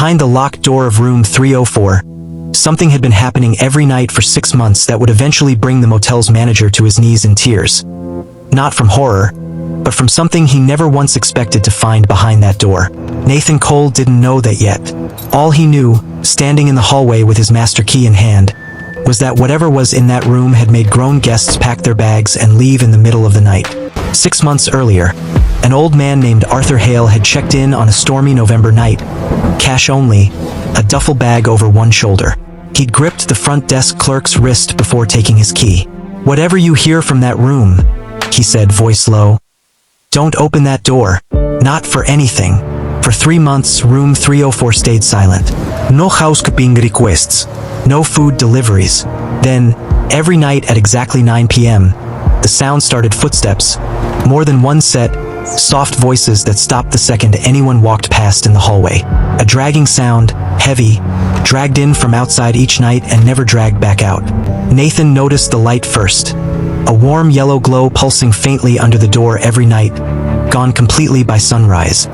Behind the locked door of room 304, something had been happening every night for 6 months that would eventually bring the motel's manager to his knees in tears. Not from horror, but from something he never once expected to find behind that door. Nathan Cole didn't know that yet. All he knew, standing in the hallway with his master key in hand, was that whatever was in that room had made grown guests pack their bags and leave in the middle of the night. 6 months earlier, an old man named Arthur Hale had checked in on a stormy November night. Cash only, a duffel bag over one shoulder. He'd gripped the front desk clerk's wrist before taking his key. "Whatever you hear from that room," he said, voice low, "don't open that door. Not for anything." For 3 months, room 304 stayed silent. No housekeeping requests. No food deliveries. Then, every night at exactly 9 p.m., the sound started footsteps. More than one set, soft voices that stopped the second anyone walked past in the hallway. A dragging sound, heavy, dragged in from outside each night and never dragged back out. Nathan noticed the light first. A warm yellow glow pulsing faintly under the door every night, gone completely by sunrise.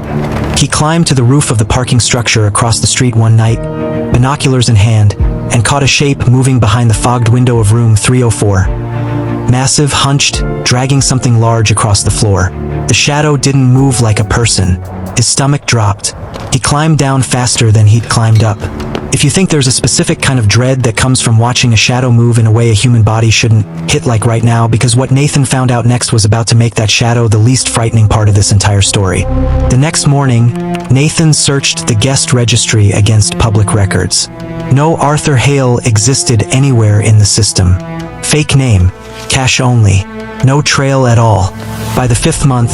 He climbed to the roof of the parking structure across the street one night, binoculars in hand, and caught a shape moving behind the fogged window of room 304. Massive, hunched, dragging something large across the floor. The shadow didn't move like a person. His stomach dropped. He climbed down faster than he'd climbed up. If you think there's a specific kind of dread that comes from watching a shadow move in a way a human body shouldn't, hit like right now, because what Nathan found out next was about to make that shadow the least frightening part of this entire story. The next morning, Nathan searched the guest registry against public records. No Arthur Hale existed anywhere in the system. Fake name, cash only, no trail at all. By the 5th month,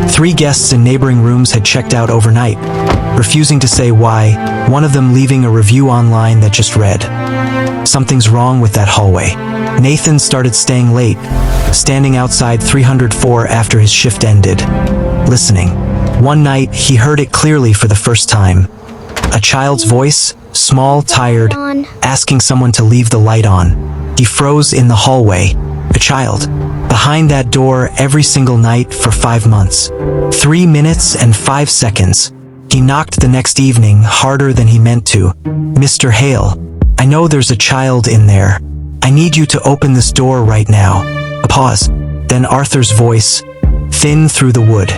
3 guests in neighboring rooms had checked out overnight, refusing to say why, one of them leaving a review online that just read, "Something's wrong with that hallway." Nathan started staying late, standing outside 304 after his shift ended, listening. One night, he heard it clearly for the first time. A child's voice, small, tired, asking someone to leave the light on. He froze in the hallway. A child. Behind that door every single night for 5 months. 3 minutes and 5 seconds. He knocked the next evening harder than he meant to. "Mr. Hale, I know there's a child in there. I need you to open this door right now." A pause. Then Arthur's voice, thin through the wood.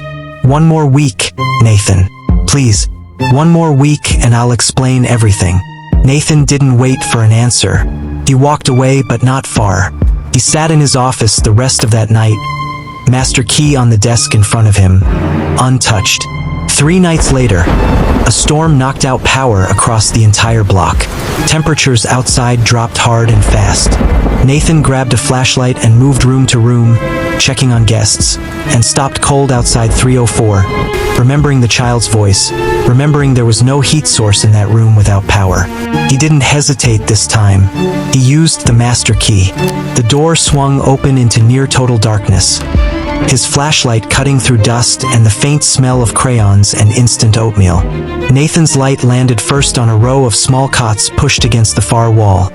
"One more week, Nathan. Please. One more week and I'll explain everything." Nathan didn't wait for an answer. He walked away, but not far. He sat in his office the rest of that night, master key on the desk in front of him, untouched. 3 nights later, a storm knocked out power across the entire block. Temperatures outside dropped hard and fast. Nathan grabbed a flashlight and moved room to room, checking on guests, and stopped cold outside 304, remembering the child's voice, remembering there was no heat source in that room without power. He didn't hesitate this time. He used the master key. The door swung open into near-total darkness, his flashlight cutting through dust and the faint smell of crayons and instant oatmeal. Nathan's light landed first on a row of small cots pushed against the far wall.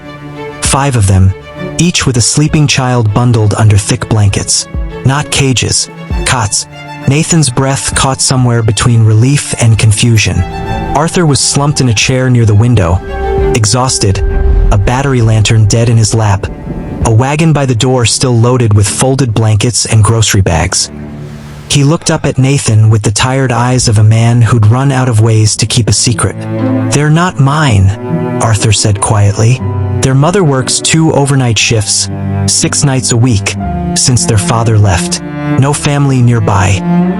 5 of them, each with a sleeping child bundled under thick blankets. Not cages, cots. Nathan's breath caught somewhere between relief and confusion. Arthur was slumped in a chair near the window, exhausted, a battery lantern dead in his lap, a wagon by the door still loaded with folded blankets and grocery bags. He looked up at Nathan with the tired eyes of a man who'd run out of ways to keep a secret. "They're not mine," Arthur said quietly. "Their mother works 2 overnight shifts, 6 nights a week, since their father left. No family nearby,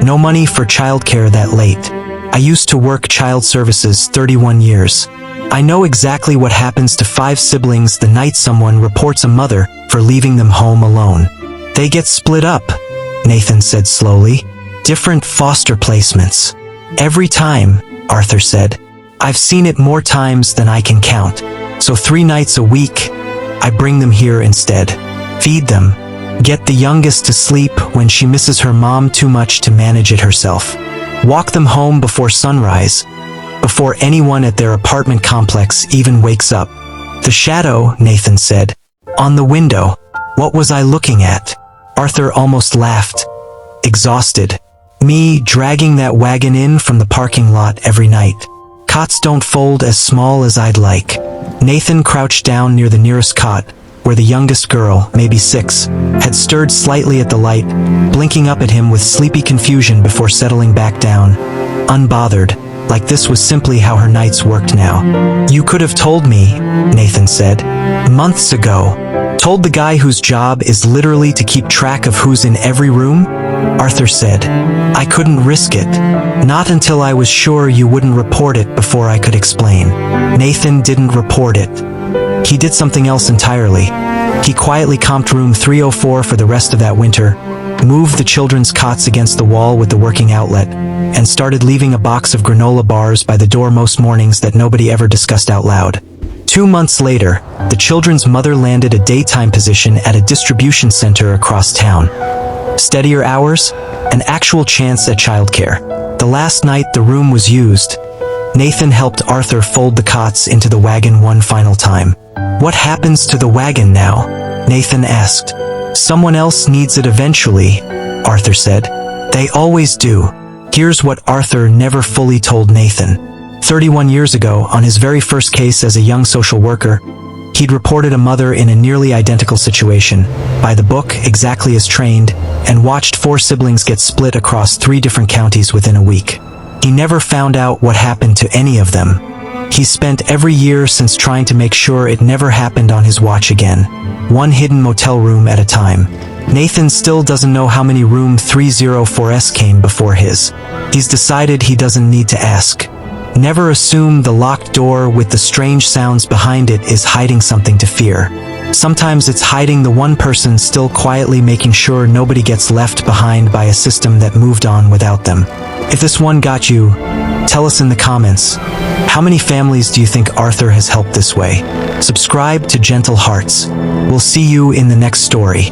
no money for childcare that late. I used to work child services 31 years. I know exactly what happens to 5 siblings the night someone reports a mother for leaving them home alone. They get split up," Nathan said slowly. "Different foster placements. Every time," Arthur said. "I've seen it more times than I can count. So 3 nights a week, I bring them here instead. Feed them. Get the youngest to sleep when she misses her mom too much to manage it herself. Walk them home before sunrise, before anyone at their apartment complex even wakes up." "The shadow," Nathan said. "On the window. What was I looking at?" Arthur almost laughed. "Exhausted. Me dragging that wagon in from the parking lot every night. cots don't fold as small as I'd like. Nathan crouched down near the nearest cot, where the youngest girl, maybe 6, had stirred slightly at the light, blinking up at him with sleepy confusion before settling back down, unbothered, like this was simply how her nights worked now. You could have told me, Nathan said, months ago. Told the guy whose job is literally to keep track of who's in every room? Arthur said. I couldn't risk it. Not until I was sure you wouldn't report it before I could explain. Nathan didn't report it. He did something else entirely. He quietly comped room 304 for the rest of that winter, moved the children's cots against the wall with the working outlet, and started leaving a box of granola bars by the door most mornings that nobody ever discussed out loud. 2 months later, the children's mother landed a daytime position at a distribution center across town. Steadier hours, an actual chance at childcare. The last night the room was used, Nathan helped Arthur fold the cots into the wagon one final time. What happens to the wagon now? Nathan asked. Someone else needs it eventually, Arthur said. They always do. Here's what Arthur never fully told Nathan. 31 years ago, on his very first case as a young social worker, he'd reported a mother in a nearly identical situation, by the book, exactly as trained, and watched 4 siblings get split across 3 different counties within a week. He never found out what happened to any of them. He spent every year since trying to make sure it never happened on his watch again, one hidden motel room at a time. Nathan still doesn't know how many room 304s came before his. He's decided he doesn't need to ask. Never assume the locked door with the strange sounds behind it is hiding something to fear. Sometimes it's hiding the one person still quietly making sure nobody gets left behind by a system that moved on without them. If this one got you, tell us in the comments. How many families do you think Arthur has helped this way? Subscribe to Gentle Hearts. We'll see you in the next story.